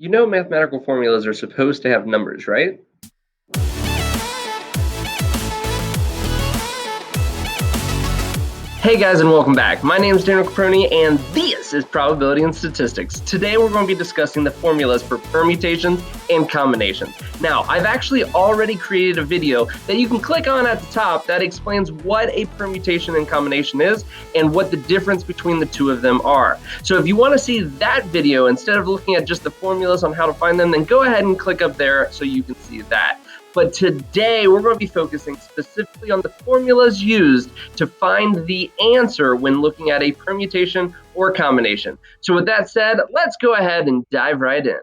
You know mathematical formulas are supposed to have numbers, right? Hey guys, and welcome back. My name is MrCaproni, and this is Probability and Statistics. Today we're going to be discussing the formulas for permutations and combinations. Now, I've actually already created a video that you can click on at the top that explains what a permutation and combination is and what the difference between the two of them are. So if you want to see that video instead of looking at just the formulas on how to find them, then go ahead and click up there so you can see that. But today we're going to be focusing specifically on the formulas used to find the answer when looking at a permutation or combination. So with that said, let's go ahead and dive right in.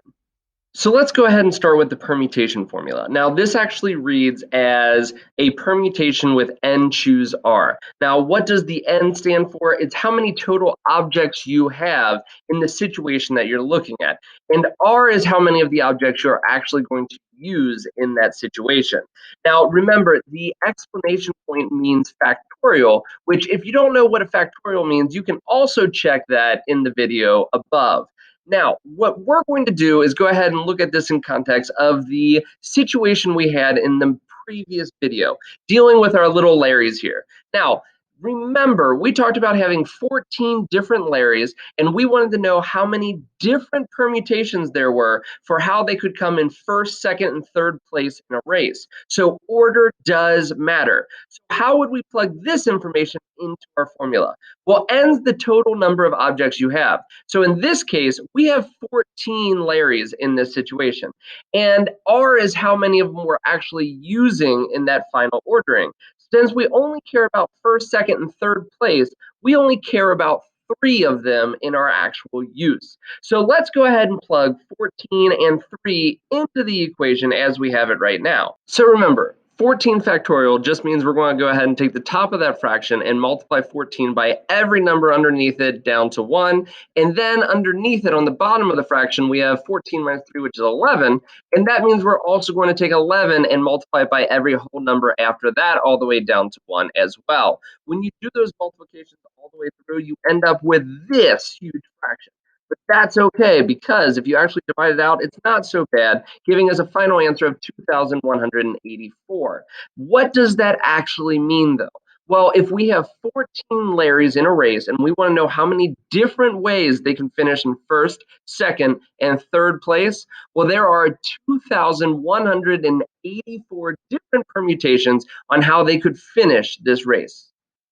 So let's go ahead and start with the permutation formula. Now this actually reads as a permutation with n choose r. Now what does the n stand for? It's how many total objects you have in the situation that you're looking at. And r is how many of the objects you're actually going to use in that situation. Now remember, the explanation point means factorial, which if you don't know what a factorial means, you can also check that in the video above. Now, what we're going to do is go ahead and look at this in context of the situation we had in the previous video, dealing with our little Larrys here. Now, remember, we talked about having 14 different Larrys, and we wanted to know how many different permutations there were for how they could come in first, second, and third place in a race. So order does matter. So how would we plug this information into our formula? Well, n's the total number of objects you have. So in this case, we have 14 Larrys in this situation. And R is how many of them we're actually using in that final ordering. Since we only care about first, second, and third place, we only care about 3 of them in our actual use. So let's go ahead and plug 14 and 3 into the equation as we have it right now. So remember, 14 factorial just means we're going to go ahead and take the top of that fraction and multiply 14 by every number underneath it down to 1. And then underneath it on the bottom of the fraction, we have 14 minus 3, which is 11. And that means we're also going to take 11 and multiply it by every whole number after that all the way down to 1 as well. When you do those multiplications all the way through, you end up with this huge fraction. But that's okay, because if you actually divide it out, it's not so bad, giving us a final answer of 2,184. What does that actually mean, though? Well, if we have 14 Larrys in a race and we want to know how many different ways they can finish in first, second, and third place, well, there are 2,184 different permutations on how they could finish this race.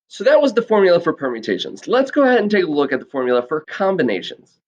So that was the formula for permutations. Let's go ahead and take a look at the formula for combinations.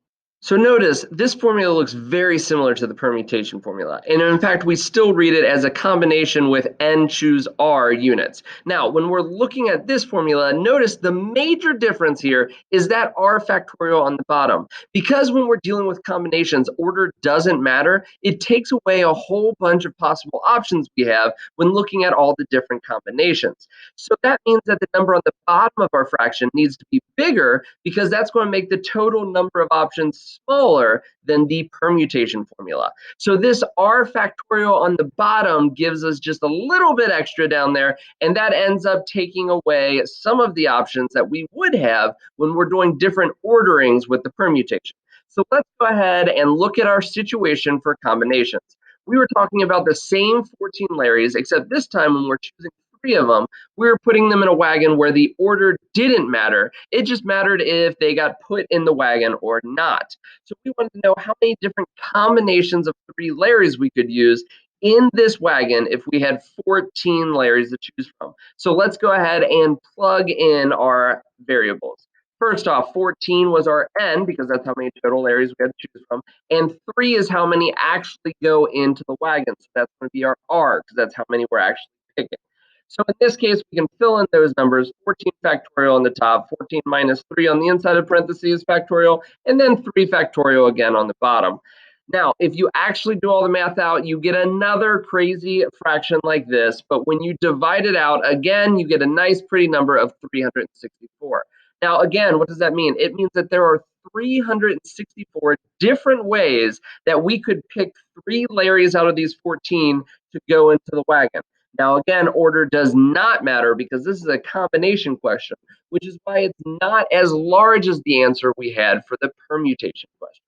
So notice this formula looks very similar to the permutation formula. And in fact, we still read it as a combination with n choose r units. Now, when we're looking at this formula, notice the major difference here is that r factorial on the bottom. Because when we're dealing with combinations, order doesn't matter, it takes away a whole bunch of possible options we have when looking at all the different combinations. So that means that the number on the bottom of our fraction needs to be bigger, because that's going to make the total number of options smaller than the permutation formula. So this r factorial on the bottom gives us just a little bit extra down there, and that ends up taking away some of the options that we would have when we're doing different orderings with the permutation. So let's go ahead and look at our situation for combinations. We were talking about the same 14 Larrys, except this time when we're choosing 3 of them, we were putting them in a wagon where the order didn't matter. It just mattered if they got put in the wagon or not. So we wanted to know how many different combinations of 3 Larrys we could use in this wagon if we had 14 Larrys to choose from. So let's go ahead and plug in our variables. First off, 14 was our n, because that's how many total Larrys we had to choose from. And 3 is how many actually go into the wagon. So that's going to be our r, because that's how many we're actually picking. So in this case, we can fill in those numbers, 14 factorial on the top, 14 minus 3 on the inside of parentheses factorial, and then 3 factorial again on the bottom. Now, if you actually do all the math out, you get another crazy fraction like this, but when you divide it out, again, you get a nice pretty number of 364. Now, again, what does that mean? It means that there are 364 different ways that we could pick 3 Larrys out of these 14 to go into the wagon. Now, again, order does not matter because this is a combination question, which is why it's not as large as the answer we had for the permutation question.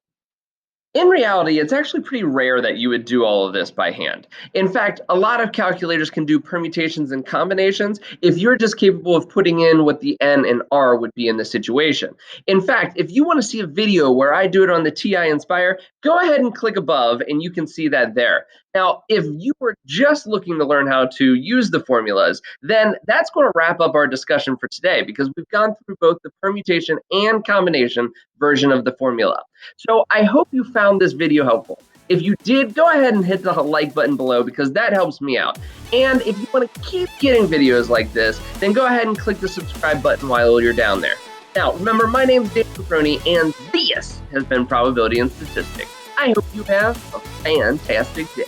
In reality, it's actually pretty rare that you would do all of this by hand. In fact, a lot of calculators can do permutations and combinations if you're just capable of putting in what the N and R would be in the situation. In fact, if you want to see a video where I do it on the TI Inspire, go ahead and click above and you can see that there. Now, if you were just looking to learn how to use the formulas, then that's going to wrap up our discussion for today because we've gone through both the permutation and combination version of the formula. So I hope you found this video helpful. If you did, go ahead and hit the like button below because that helps me out. And if you want to keep getting videos like this, then go ahead and click the subscribe button while you're down there. Now, remember, my name is MrCaproni, and this has been Probability and Statistics. I hope you have a fantastic day.